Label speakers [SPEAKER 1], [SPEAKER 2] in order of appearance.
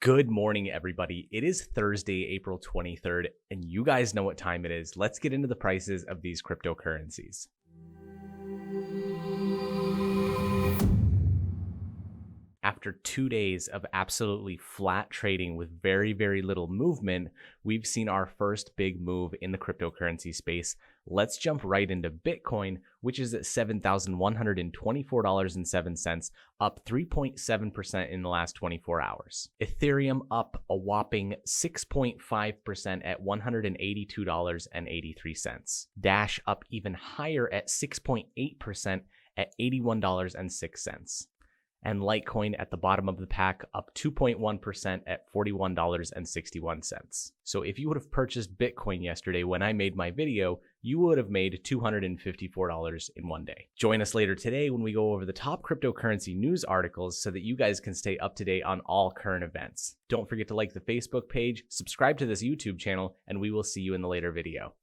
[SPEAKER 1] Good morning, everybody. It is Thursday, April 23rd, and you guys know what time it is. Let's get into the prices of these cryptocurrencies. After 2 days of absolutely flat trading with very little movement, we've seen our first big move in the cryptocurrency space. Let's jump right into Bitcoin, which is at $7,124.07, up 3.7% in the last 24 hours. Ethereum up a whopping 6.5% at $182.83. Dash up even higher at 6.8% at $81.06. And Litecoin at the bottom of the pack up 2.1% at $41.61. So if you would have purchased Bitcoin yesterday when I made my video, you would have made $254 in one day. Join us later today when we go over the top cryptocurrency news articles so that you guys can stay up to date on all current events. Don't forget to like the Facebook page, subscribe to this YouTube channel, and we will see you in the later video.